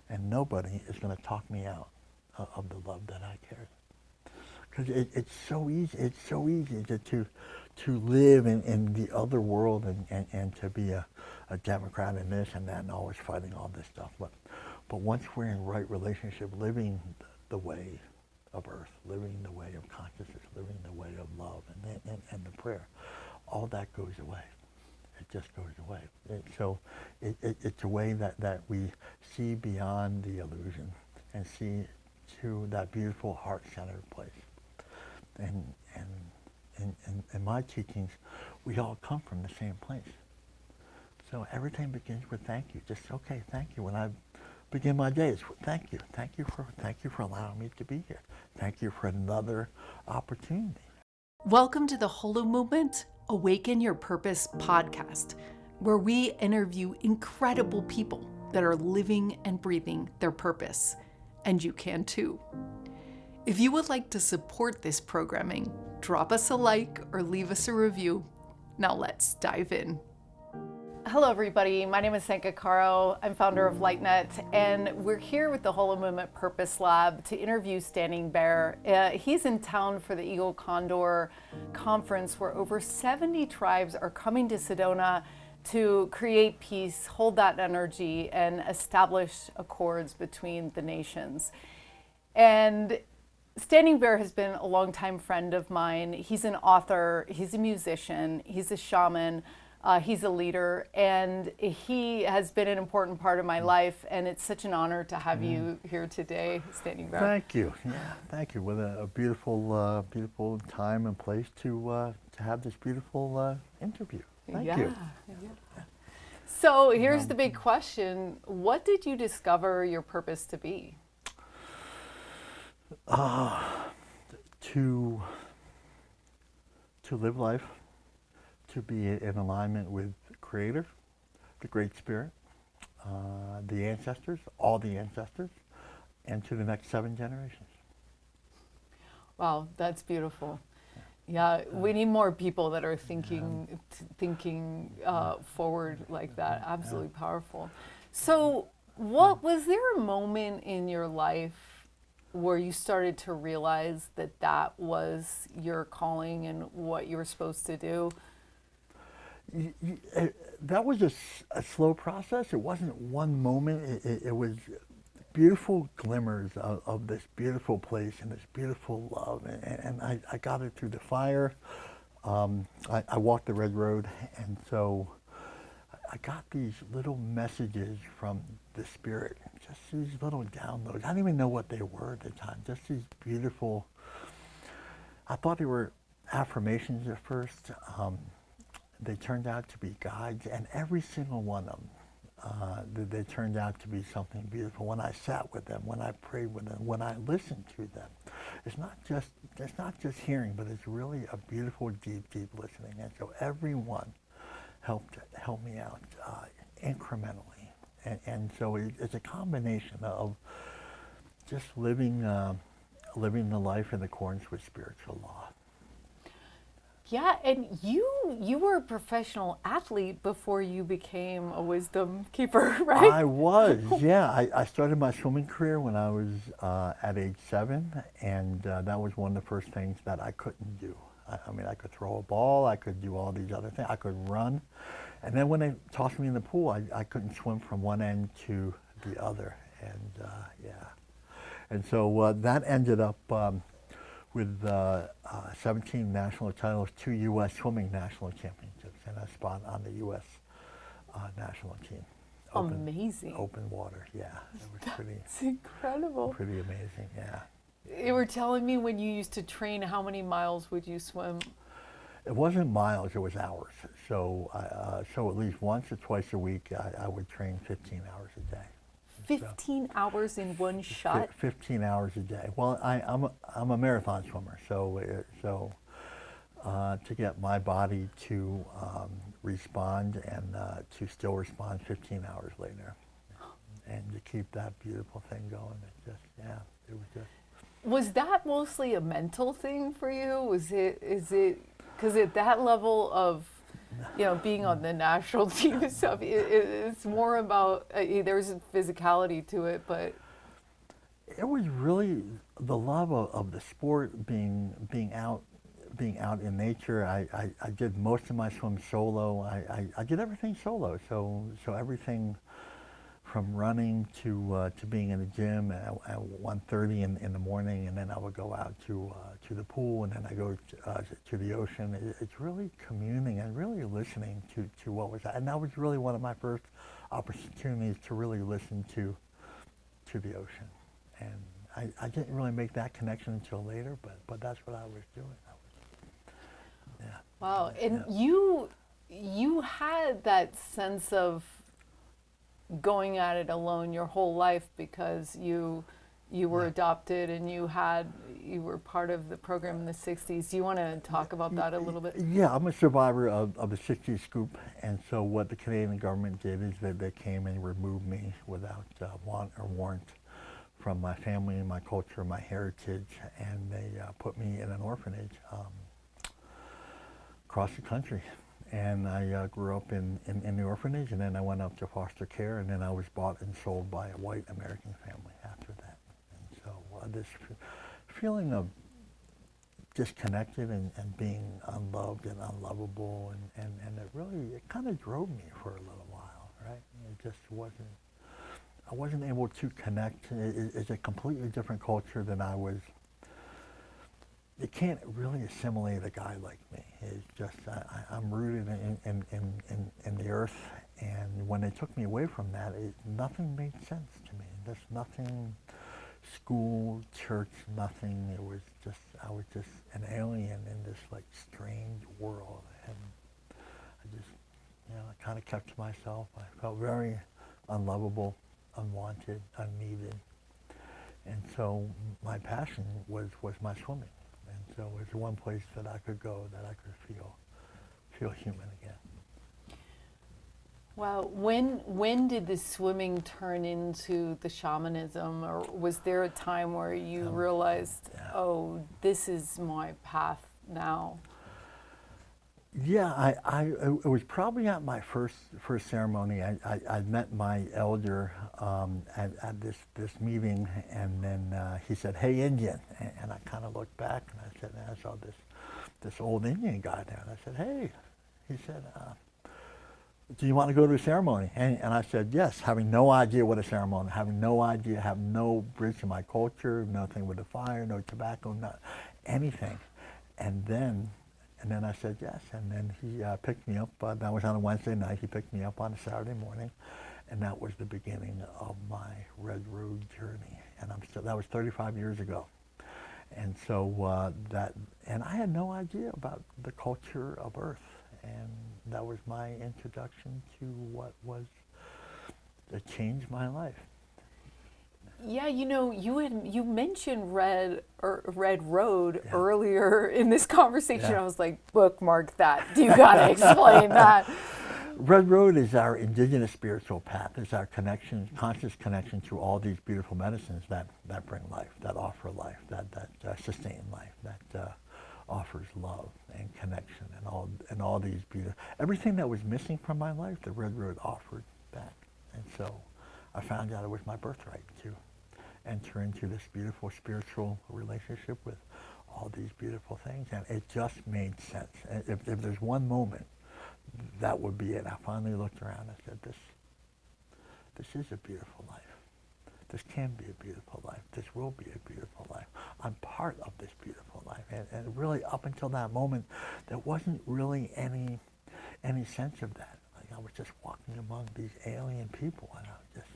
and nobody is going to talk me out of the love that I carry. Because it's so easy. It's so easy to live in the other world and to be a Democrat in this and that and always fighting all this stuff. But once we're in right relationship, living the way of earth, living the way of consciousness, living the way of love and the prayer, all that goes away. It just goes away. It's a way that we see beyond the illusion and see to that beautiful heart-centered place. And in my teachings, we all come from the same place. So everything begins with thank you. Just okay, thank you. When I begin my day, it's thank you. Thank you for allowing me to be here. Thank you for another opportunity. Welcome to the Holomovement Awaken Your Purpose podcast, where we interview incredible people that are living and breathing their purpose. And you can too. If you would like to support this programming, drop us a like or leave us a review. Now let's dive in. Hello everybody, my name is Zenka Caro. I'm founder of LightNet, and we're here with the Holomovement Purpose Lab to interview Standing Bear. He's in town for the Eagle Condor conference where over 70 tribes are coming to Sedona to create peace, hold that energy, and establish accords between the nations. And Standing Bear has been a longtime friend of mine. He's an author, he's a musician, he's a shaman, he's a leader, and he has been an important part of my life, and it's such an honor to have you here today, Standing Bear. Thank you. Yeah, thank you. What a beautiful, beautiful time and place to have this beautiful interview. Thank you. Yeah. So here's the big question. What did you discover your purpose to be? To live life, to be in alignment with the Creator, the Great Spirit, the ancestors, all the ancestors, and to the next 7 generations. Wow, that's beautiful. Yeah, we need more people that are thinking forward like that. Absolutely powerful. So, was there a moment in your life where you started to realize that was your calling and what you were supposed to do? That was a slow process. It wasn't one moment. It was beautiful glimmers of this beautiful place and this beautiful love. And I got it through the fire. I walked the red road, and so I got these little messages from the Spirit, just these little downloads. I didn't even know what they were at the time, just these beautiful, I thought they were affirmations at first. They turned out to be guides, and every single one of them, they turned out to be something beautiful. When I sat with them, when I prayed with them, when I listened to them, it's not just hearing, but it's really a beautiful, deep listening. And so everyone helped me out incrementally. And so it's a combination of just living the life in accordance with spiritual law. Yeah, and you were a professional athlete before you became a wisdom keeper, right? I was, yeah. I started my swimming career when I was at age 7, and that was one of the first things that I couldn't do. I mean, I could throw a ball, I could do all these other things, I could run. And then when they tossed me in the pool, I couldn't swim from one end to the other. And and so that ended up with 17 national titles, 2 U.S. swimming national championships, and a spot on the U.S. National team. Amazing. Open water, yeah. It was It's incredible. Pretty amazing, yeah. You were telling me when you used to train, how many miles would you swim? It wasn't miles, it was hours. So so at least once or twice a week, I would train 15 hours a day. 15 hours in one shot? 15 hours a day. Well, I'm a marathon swimmer, so to get my body to respond and to still respond 15 hours later, and to keep that beautiful thing going, it was just. Was that mostly a mental thing for you? Is it because at that level of being on the national team and stuff, it's more about, there's a physicality to it, but. It was really the love of the sport, being out in nature. I did most of my swims solo. I did everything solo. So everything from running to being in the gym at 1:30 in the morning, and then I would go out to the pool, and then I go to the ocean. It's really communing and really listening to what was, and that was really one of my first opportunities to really listen to the ocean. And I didn't really make that connection until later, but that's what I was doing. Yeah. Wow, and you had that sense of going at it alone your whole life because you were adopted and you were part of the program in the 60s. Do you want to talk about that a little bit? Yeah, I'm a survivor of the 60s scoop, and so what the Canadian government did is that they came and removed me without want or warrant from my family and my culture, my heritage, and they put me in an orphanage across the country. And I grew up in the orphanage, and then I went up to foster care, and then I was bought and sold by a white American family after that. And so this feeling of disconnected and being unloved and unlovable, and it kind of drove me for a little while, right? It just wasn't. I wasn't able to connect. It's a completely different culture than I was. You can't really assimilate a guy like me. It's just, I'm rooted in the earth, and when they took me away from that, nothing made sense to me. There's nothing, school, church, nothing. It was just, I was just an alien in this like strange world, and I just, I kind of kept to myself. I felt very unlovable, unwanted, unneeded. And so my passion was my swimming. And so it was one place that I could go that I could feel human again. Wow. When did the swimming turn into the shamanism, or was there a time where you realized, oh, this is my path now? Yeah, it was probably at my first ceremony. I met my elder at this meeting, and then he said, "Hey, Indian," and I kind of looked back, and I said, and I saw this old Indian guy there, and I said, "Hey," he said, "Do you want to go to a ceremony?" And I said, "Yes," having no idea what a ceremony, having no idea, have no bridge to my culture, nothing with the fire, no tobacco, not anything, and then I said yes, and then he picked me up. That was on a Wednesday night. He picked me up on a Saturday morning, and that was the beginning of my Red Road journey. And that was 35 years ago. And so and I had no idea about the culture of Earth, and that was my introduction to what that changed my life. Yeah, you mentioned Red Road earlier in this conversation. Yeah. I was like, bookmark that. You gotta explain that. Red Road is our indigenous spiritual path. It's our connection, conscious connection to all these beautiful medicines that bring life, that offer life, that sustain life, that offers love and connection, and all these beautiful. Everything that was missing from my life, the Red Road offered back. And so I found out it was my birthright to enter into this beautiful spiritual relationship with all these beautiful things, and it just made sense. And if there's one moment, that would be it. I finally looked around and said, this is a beautiful life. This can be a beautiful life. This will be a beautiful life. I'm part of this beautiful life. And really, up until that moment, there wasn't really any sense of that. Like, I was just walking among these alien people, and I was just,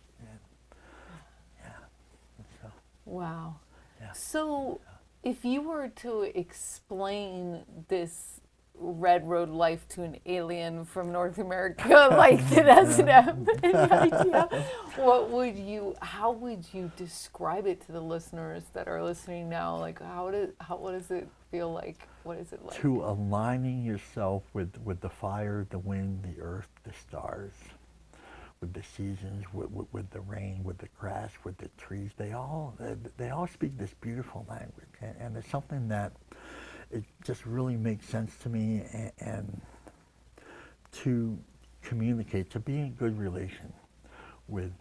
so. Wow. Yeah. So if you were to explain this Red Road life to an alien from North America, like that doesn't have any idea, how would you describe it to the listeners that are listening now? Like, what does it feel like? What is it like? To aligning yourself with the fire, the wind, the earth, the stars, with the seasons, with the rain, with the grass, with the trees. They all speak this beautiful language, and it's something that it just really makes sense to me. And to communicate, to be in good relation with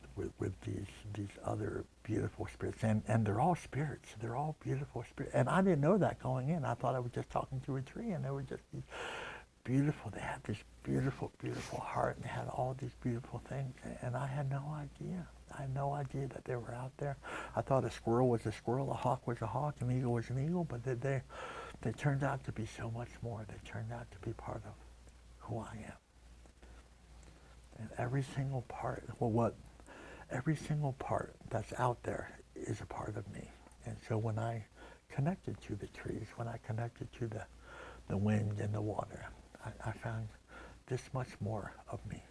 these other beautiful spirits, and they're all spirits. They're all beautiful spirits, and I didn't know that going in. I thought I was just talking to a tree, and they were just these beautiful. They had this beautiful, beautiful heart, and they had all these beautiful things, and I had no idea. I had no idea that they were out there. I thought a squirrel was a squirrel, a hawk was a hawk, an eagle was an eagle, but they turned out to be so much more. They turned out to be part of who I am. And every single part, every single part that's out there is a part of me. And so when I connected to the trees, when I connected to the wind and the water, I found this much more of me.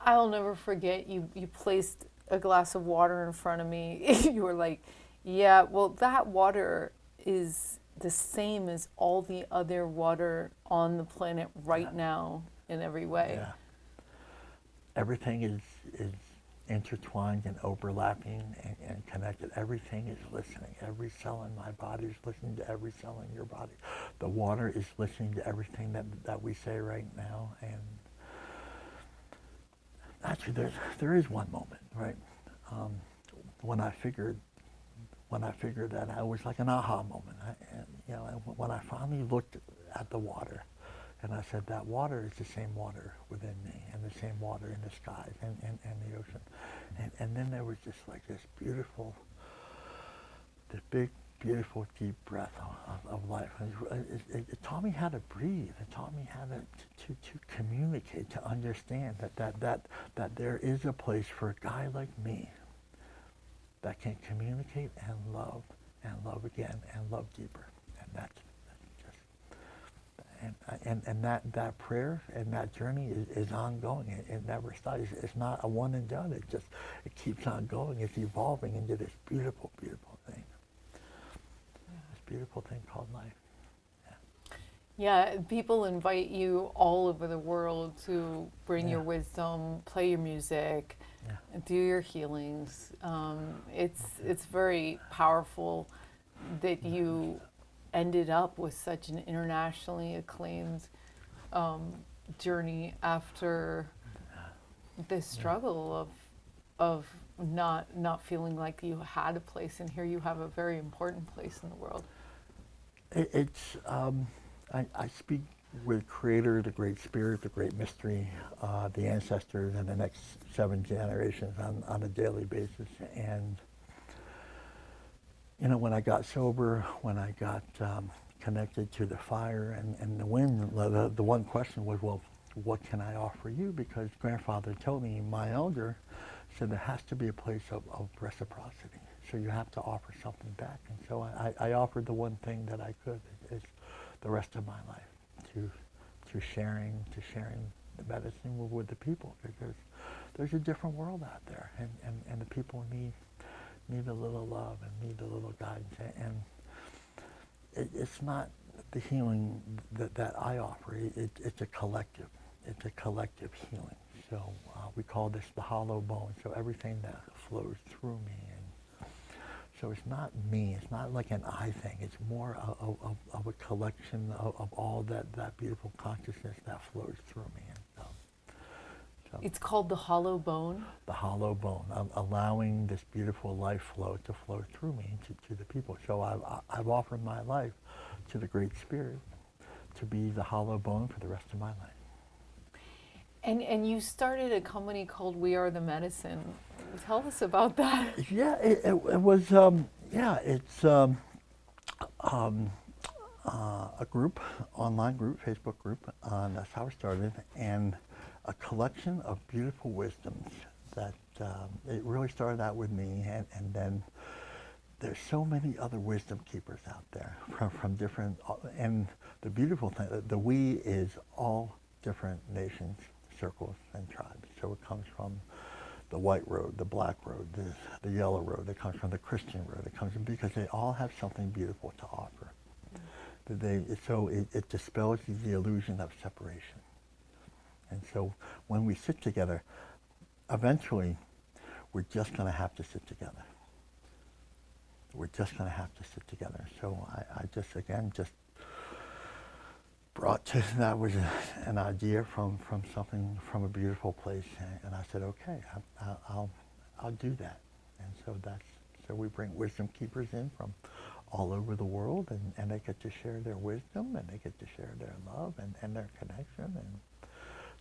I'll never forget you placed a glass of water in front of me. You were like, yeah, well, that water is the same as all the other water on the planet right now in every way. Yeah. Everything is intertwined and overlapping and connected. Everything is listening. Every cell in my body is listening to every cell in your body. The water is listening to everything that we say right now. And actually, there is one moment, right? When I figured that, I was like an aha moment. When I finally looked at the water, and I said, that water is the same water within me, and the same water in the skies and the ocean. And then there was just like this big, beautiful, deep breath of life. And it taught me how to breathe. It taught me how to communicate, to understand that there is a place for a guy like me that can communicate and love again and love deeper. And that's and that prayer and that journey is ongoing. It never stops. It's not a one and done. It keeps on going. It's evolving into this beautiful, beautiful thing. This beautiful thing called life. Yeah, people invite you all over the world to bring your wisdom, play your music, do your healings. It's very powerful that you ended up with such an internationally acclaimed journey after this struggle of not feeling like you had a place, and here you have a very important place in the world. I speak with Creator, the Great Spirit, the Great Mystery, the ancestors, and the next 7 generations on a daily basis. And when I got sober, when I got connected to the fire and the wind, the one question was, well, what can I offer you? Because grandfather told me, my elder said there has to be a place of reciprocity. So you have to offer something back. And so I offered the one thing that I could, is the rest of my life, to sharing the medicine with the people. Because there's a different world out there, and the people need a little love and need a little guidance. And it's not the healing that I offer. It's a collective. It's a collective healing. So we call this the hollow bone. So everything that flows through me. And so it's not me. It's not like an I thing. It's more of a collection of all that beautiful consciousness that flows through me. And, it's called the hollow bone? The hollow bone, allowing this beautiful life flow to flow through me to the people. So I've offered my life to the Great Spirit to be the hollow bone for the rest of my life. And you started a company called We Are the Medicine. Tell us about that. Yeah, it was, it's a group, online group, Facebook group, that's how it started, and a collection of beautiful wisdoms that it really started out with me, and then there's so many other wisdom keepers out there from different, and the beautiful thing, the we is all different nations, circles, and tribes. So it comes from the white road, the black road, the yellow road, it comes from the Christian road, it comes from, because they all have something beautiful to offer. So it dispels the illusion of separation. And so when we sit together, eventually we're just going to have to sit together. We're just going to have to sit together. So I just brought to, that was an idea from something, from a beautiful place. And I said, okay, I'll do that. And so we bring wisdom keepers in from all over the world, and they get to share their wisdom, and they get to share their love and their connection. And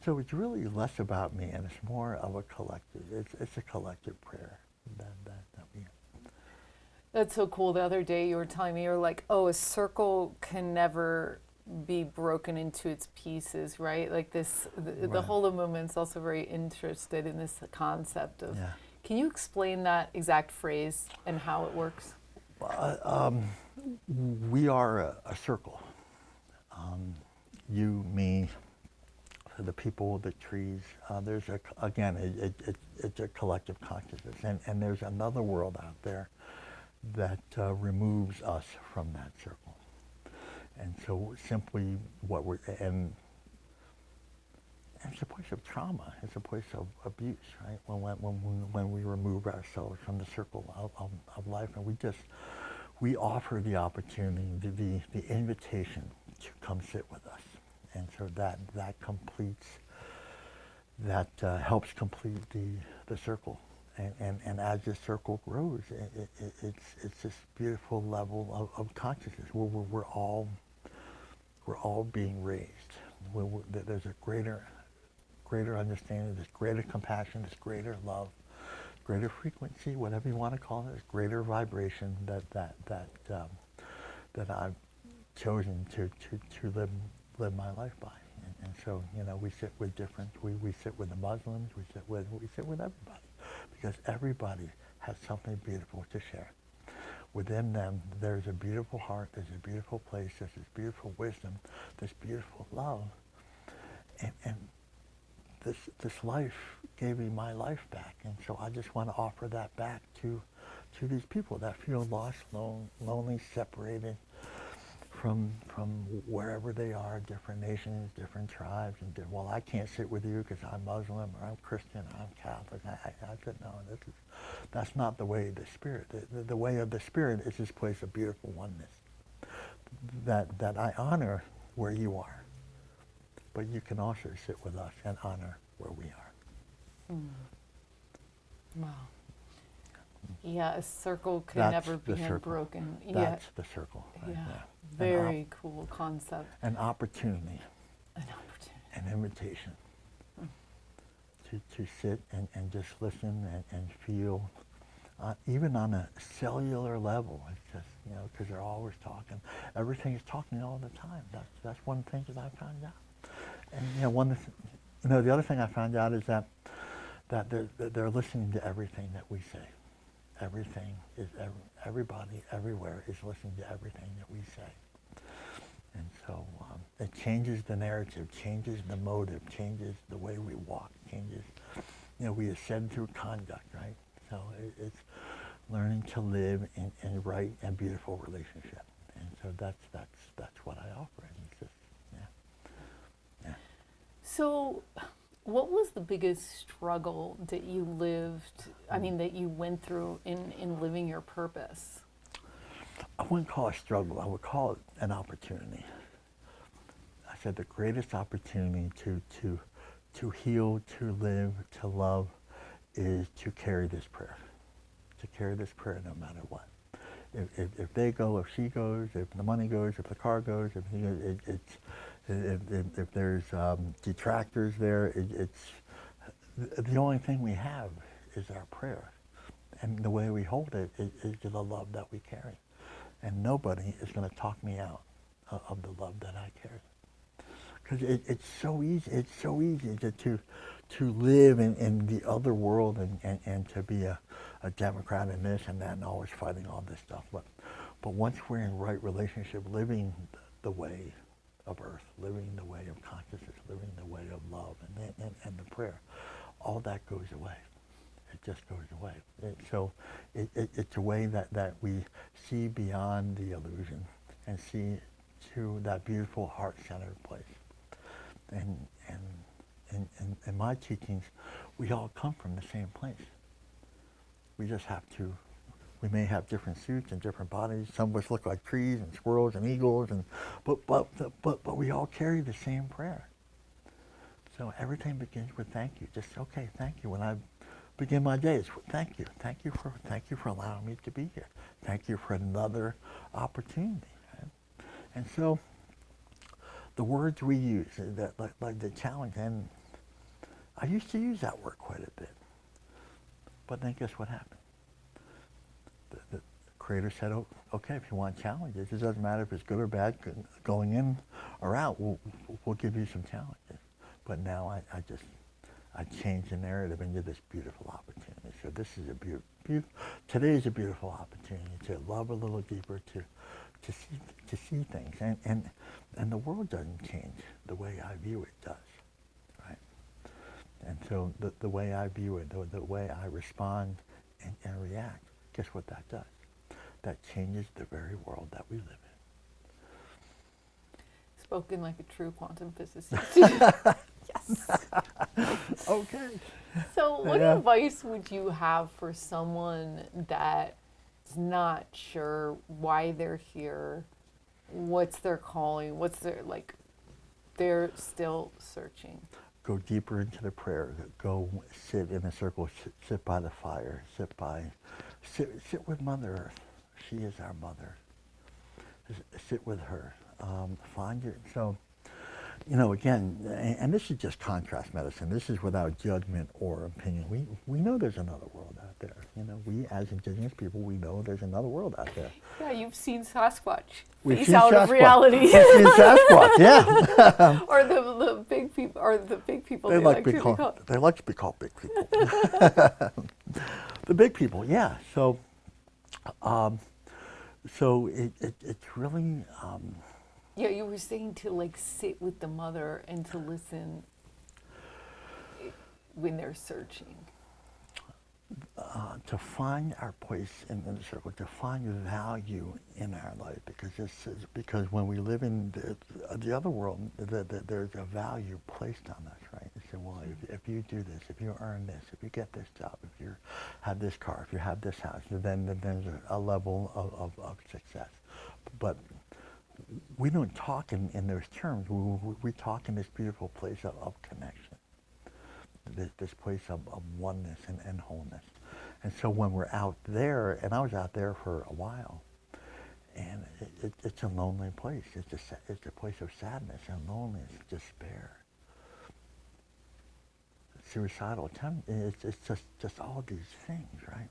so it's really less about me, and it's more of a collective. It's a collective prayer that we. That's so cool. The other day you were telling me, you were like, oh, a circle can never be broken into its pieces, right? Like this, the Right. Holomovement's also very interested in this concept of, Yeah. can you explain that exact phrase and how it works? We are a circle. You, me, the people, the trees. There's it's a collective consciousness, and there's another world out there that removes us from that circle. And so simply and it's a place of trauma. It's a place of abuse, right? When we remove ourselves from the circle of life, and we offer the opportunity, the invitation to come sit with us. And so that completes, that helps complete the circle. And as this circle grows, it's this beautiful level of consciousness where we're all being raised. There's a greater understanding, this greater compassion, this greater love, greater frequency, whatever you want to call it, this greater vibration that I've chosen to live my life by. And so, we sit with we sit with the Muslims, we sit with everybody, because everybody has something beautiful to share. Within them, there's a beautiful heart, there's a beautiful place, there's this beautiful wisdom, this beautiful love. And this life gave me my life back. And so I just want to offer that back to these people that feel lost, lonely, separated from wherever they are, different nations, different tribes. And well, I can't sit with you because I'm Muslim, or I'm Christian, or I'm Catholic. I said, no, that's not the way of the Spirit. The way of the Spirit is this place of beautiful oneness that I honor where you are, but you can also sit with us and honor where we are. Wow. Yeah, a circle can That's never be the circle. unbroken. That's the circle right Yeah, there. very cool concept. An opportunity, An opportunity. an invitation to sit and just listen and feel, even on a cellular level. It's just, because they're always talking. Everything is talking all the time. That's one thing that I found out. And the other thing I found out is that they're listening to everything that we say. Everything is, everybody, everywhere is listening to everything that we say. And so it changes the narrative, changes the motive, changes the way we walk, changes, we ascend through conduct, right? So it's learning to live in a right and beautiful relationship. And so that's what I offer. And it's just, yeah. So, what was the biggest struggle that you that you went through in living your purpose? I wouldn't call it a struggle. I would call it an opportunity. I said the greatest opportunity to heal, to live, to love is to carry this prayer. To carry this prayer no matter what. If they go, if she goes, if the money goes, if the car goes, if there's detractors there, it's the only thing we have is our prayer. And the way we hold it is the love that we carry. And nobody is going to talk me out of the love that I carry. Because it's so easy to live in the other world and to be a Democrat in this and that and always fighting all this stuff. But once we're in right relationship, living the way of earth, living the way of consciousness, living the way of love and the prayer, all that goes away. It just goes away. It's a way that we see beyond the illusion and see to that beautiful heart-centered place. And in my teachings, we all come from the same place. We just have to We may have different suits and different bodies. Some of us look like trees and squirrels and eagles, but we all carry the same prayer. So everything begins with thank you. Just okay, thank you. When I begin my day, it's thank you for allowing me to be here. Thank you for another opportunity. Right? And so the words we use, that like the challenge, and I used to use that word quite a bit. But then guess what happened? The Creator said, oh, okay, if you want challenges, it doesn't matter if it's good or bad, going in or out, we'll give you some challenges. But now I changed the narrative into this beautiful opportunity. So this is today is a beautiful opportunity to love a little deeper, to see things. And the world doesn't change. The way I view it does, right? And so the way I view it, the way I respond and react, guess what that does? That changes the very world that we live in. Spoken like a true quantum physicist. Yes. Okay. So what advice would you have for someone that's not sure why they're here, what's their calling, what's their, they're still searching? Go deeper into the prayer. Go sit in a circle, sit by the fire, sit with Mother Earth. She is our mother. Sit with her. Find your, so, again, and this is just contrast medicine. This is without judgment or opinion. We know there's another world out there. We as Indigenous people, we know there's another world out there. Yeah, you've seen Sasquatch. We've face seen out Sasquatch. of reality. We've seen Sasquatch, yeah. Or the big people, or the big people They like to be called. called. They like to be called big people. The big people, yeah. So, it's really. Yeah, you were saying to sit with the mother and to listen when they're searching. To find our place in the circle, to find value in our life, because when we live in the other world, there's a value placed on us, right? You say, well, if you do this, if you earn this, if you get this job, if you have this car, if you have this house, then there's a level of success. But we don't talk in those terms. We talk in this beautiful place of connection, this place of oneness and wholeness. And so when we're out there, and I was out there for a while, and it's a lonely place. It's a place of sadness and loneliness, despair, suicidal tendency. It's just all these things, right?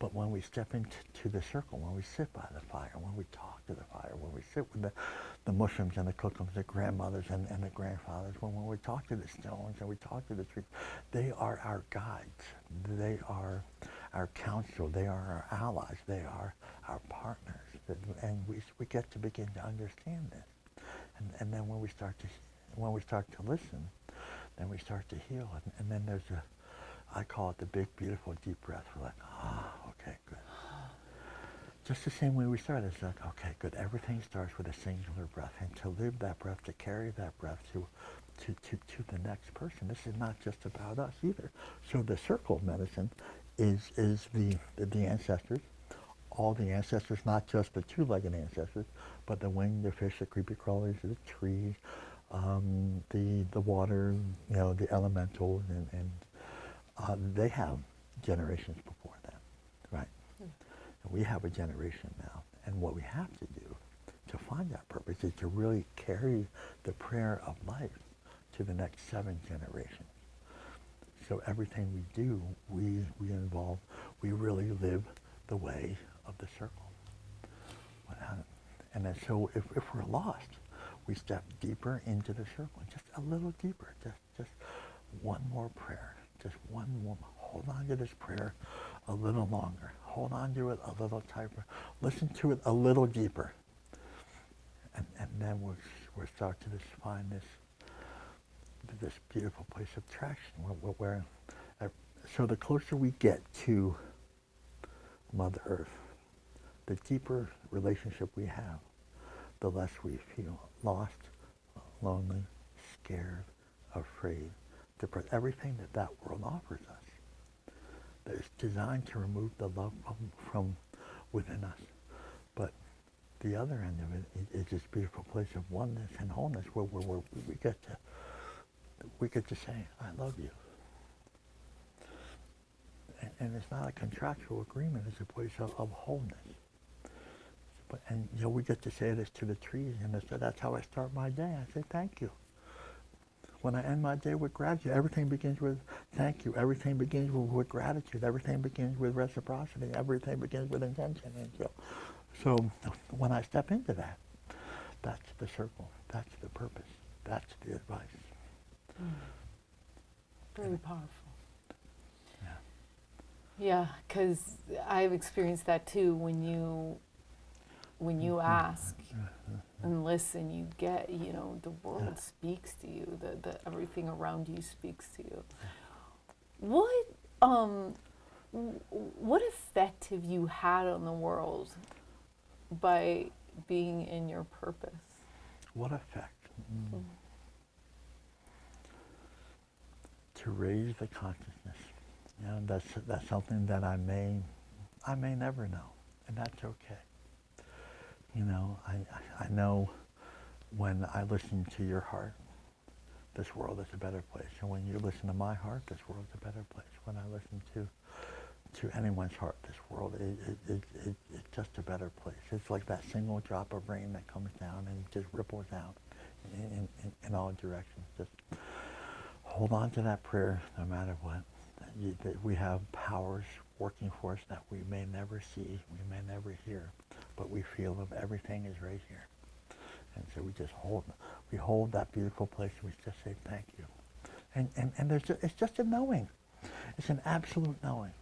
But when we step into the circle, when we sit by the fire, when we talk to the fire, when we sit with the Muslims and the Cookums, the grandmothers and the grandfathers, when we talk to the stones and we talk to the trees, they are our guides. They are our counsel. They are our allies. They are our partners. And we get to begin to understand this. And then when we start to listen, then we start to heal. And then there's I call it the big, beautiful, deep breath. We're like, okay, good. Just the same way we started. It's like, okay, good. Everything starts with a singular breath. And to live that breath, to carry that breath to the next person. This is not just about us either. So the circle of medicine is the ancestors, all the ancestors, not just the two-legged ancestors, but the winged, the fish, the creepy crawlers, the trees, the water, the elementals, and they have generations before them, right? And we have a generation now. And what we have to do to find that purpose is to really carry the prayer of life to the next 7 generations. So everything we do, we really live the way of the circle. And then so if we're lost, we step deeper into the circle, just a little deeper, just one more prayer. Just one more. Hold on to this prayer a little longer. Hold on to it a little tighter. Listen to it a little deeper. And then we'll start to find this beautiful place of traction. So the closer we get to Mother Earth, the deeper relationship we have, the less we feel lost, lonely, scared, afraid, depressed, everything that world offers us. that is designed to remove the love from within us. But the other end of it is this beautiful place of oneness and wholeness where we get to say, I love you. And it's not a contractual agreement, it's a place of wholeness. And we get to say this to the trees, and that's how I start my day. I say thank you. When I end my day with gratitude, everything begins with thank you. Everything begins with gratitude. Everything begins with reciprocity. Everything begins with intention. And so when I step into that, that's the circle. That's the purpose. That's the advice. Very powerful. Yeah. Yeah, because I've experienced that too. When you ask and listen, you get, the world speaks to you. The everything around you speaks to you. What effect have you had on the world by being in your purpose? What effect? To raise the consciousness. That's something that I may never know, and that's okay. I know when I listen to your heart, this world is a better place. And when you listen to my heart, this world is a better place. When I listen to anyone's heart, this world is just a better place. It's like that single drop of rain that comes down and just ripples out in all directions. Just hold on to that prayer no matter what. That we have powers working for us that we may never see, we may never hear, but we feel of everything is right here. And so we just hold that beautiful place, and we just say thank you. And it's just a knowing. It's an absolute knowing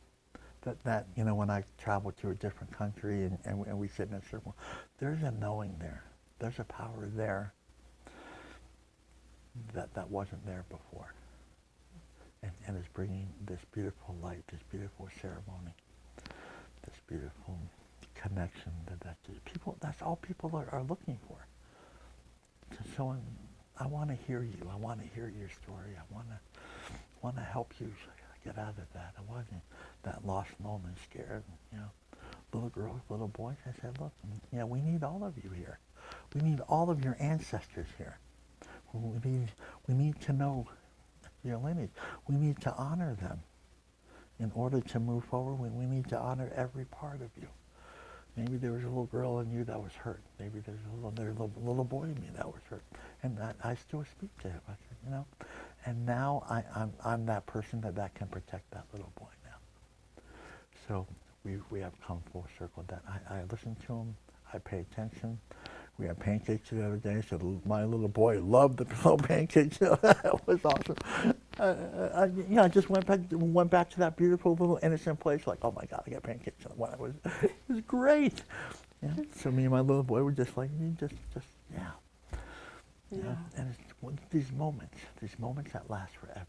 that when I travel to a different country and we sit in a circle, there's a knowing there. There's a power there that wasn't there before. And it's bringing this beautiful light, this beautiful ceremony, this beautiful connection that's all people are looking for. So I want to hear you. I want to hear your story. I want to help you get out of that. I wasn't that lost, alone, and scared. Little girls, little boys. I said, look, we need all of you here. We need all of your ancestors here. We need to know your lineage. We need to honor them. In order to move forward, we need to honor every part of you. Maybe there was a little girl in you that was hurt. Maybe there's a little boy in me that was hurt. And I still speak to him. I said, and now I'm that person that can protect that little boy now. So we have come full circle. That I listen to him. I pay attention. We had pancakes the other day, so my little boy loved the little pancakes. That was awesome. I just went back to that beautiful little innocent place, like, oh my God, I got pancakes. It was great. So me and my little boy were just like, yeah. And it's these moments that last forever.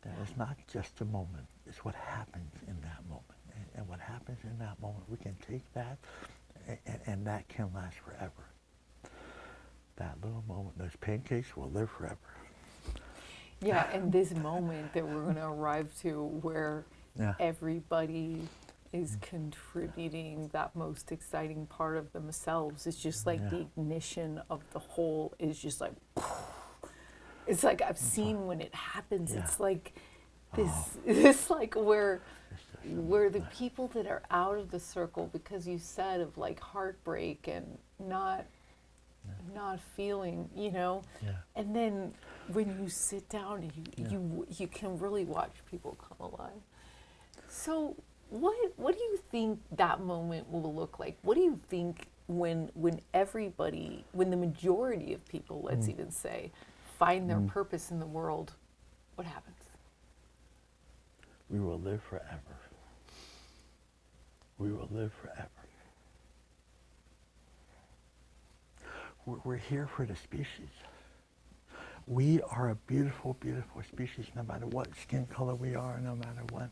That it's not just a moment, it's what happens in that moment. And what happens in that moment, we can take that, and that can last forever. That little moment, those pancakes will live forever. Yeah, and this moment that we're going to arrive to where everybody is contributing that most exciting part of themselves. It's just like the ignition of the whole is just like, it's like I've seen when it happens. It's like this, it's like where the people that are out of the circle, because you said of like heartbreak and not feeling, and then when you sit down, you can really watch people come alive. So what do you think that moment will look like? What do you think when the majority of people, let's even say, find their purpose in the world, what happens? We will live forever. We will live forever. We're here for the species. We are a beautiful, beautiful species, no matter what skin color we are, no matter what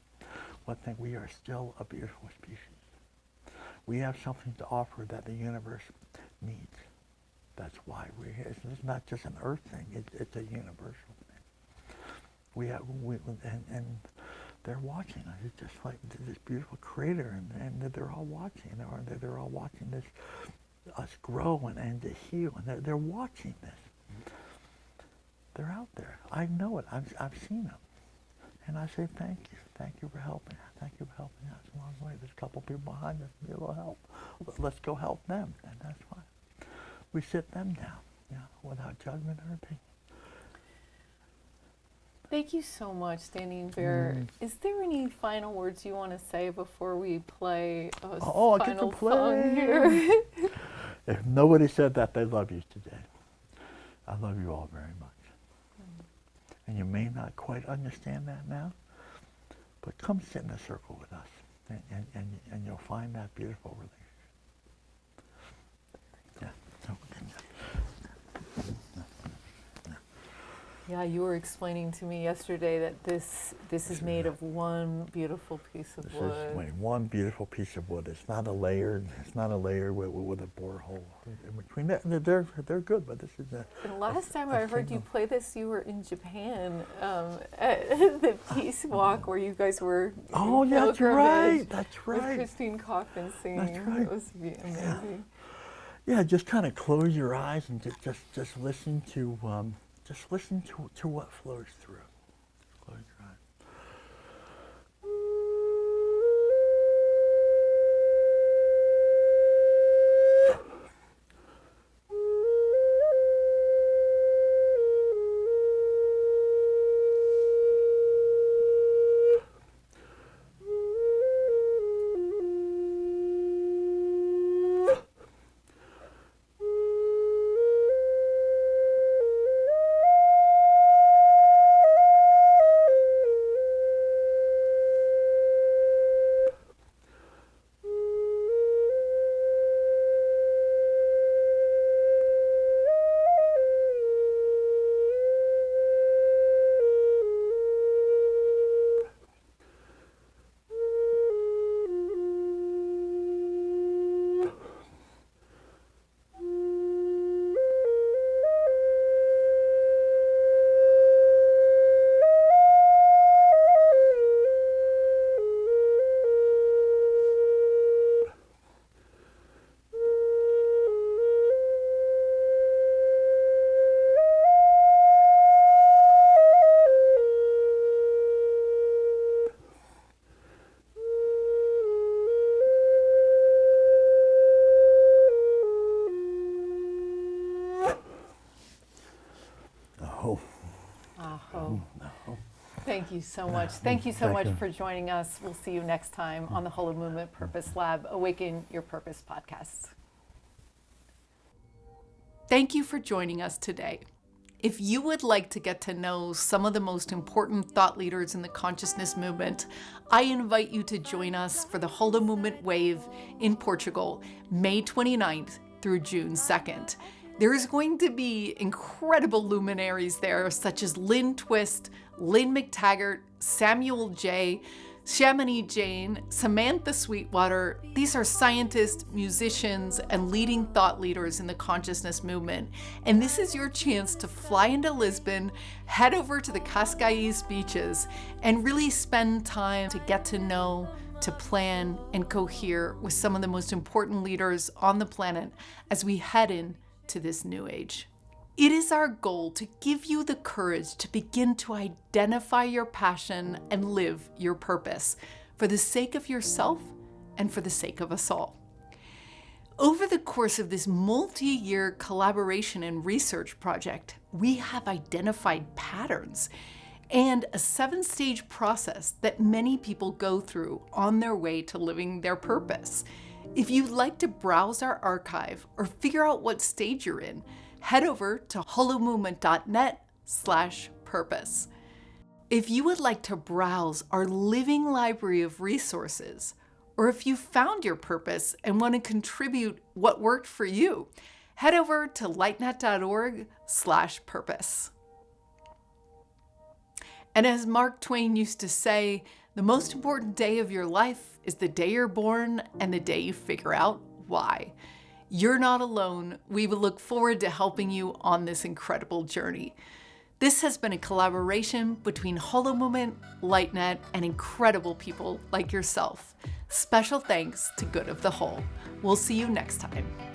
thing, we are still a beautiful species. We have something to offer that the universe needs. That's why we're here. It's not just an earth thing, it's a universal thing. And they're watching us. It's just like this beautiful creator, and they're all watching. They're all watching this, us grow and to heal, and they're watching this. They're out there. I know it. I've seen them. And I say, thank you. Thank you for helping. Thank you for helping us along the way. There's a couple people behind us to be able to help. Let's go help them, and that's fine. We sit them down, without judgment or opinion. Thank you so much, Standing Bear. Is there any final words you want to say before we play a final song here? If nobody said that, they love you today. I love you all very much. And you may not quite understand that now, but come sit in a circle with us, and you'll find that beautiful relationship. Yeah, you were explaining to me yesterday that this is made of one beautiful piece of wood. This is one beautiful piece of wood. It's not a layered. It's not a layer with a borehole in between. They're good, but this is a. And last time I heard you play this, you were in Japan at the Peace Walk where you guys were. Oh, that's right. That's right. With Christine Kaufman singing. That's right. It was amazing. Yeah, just kind of close your eyes and just listen to. Just listen to what flows through. Close your eyes. Thank you so much. Thank you so much for joining us. We'll see you next time on the Holomovement Purpose Lab, Awaken Your Purpose podcast. Thank you for joining us today. If you would like to get to know some of the most important thought leaders in the consciousness movement, I invite you to join us for the Holomovement Wave in Portugal, May 29th through June 2nd. There is going to be incredible luminaries there, such as Lynn Twist, Lynn McTaggart, Samuel J., Shamini Jane, Samantha Sweetwater. These are scientists, musicians, and leading thought leaders in the consciousness movement. And this is your chance to fly into Lisbon, head over to the Cascais beaches, and really spend time to get to know, to plan, and cohere with some of the most important leaders on the planet as we head in to this new age. It is our goal to give you the courage to begin to identify your passion and live your purpose for the sake of yourself and for the sake of us all. Over the course of this multi-year collaboration and research project, we have identified patterns and a 7-stage process that many people go through on their way to living their purpose. If you'd like to browse our archive or figure out what stage you're in, head over to holomovement.net/purpose. If you would like to browse our living library of resources, or if you found your purpose and want to contribute what worked for you, head over to lightnet.org/purpose. And as Mark Twain used to say, the most important day of your life is the day you're born and the day you figure out why. You're not alone. We will look forward to helping you on this incredible journey. This has been a collaboration between Holomovement, LightNet, and incredible people like yourself. Special thanks to Good of the Whole. We'll see you next time.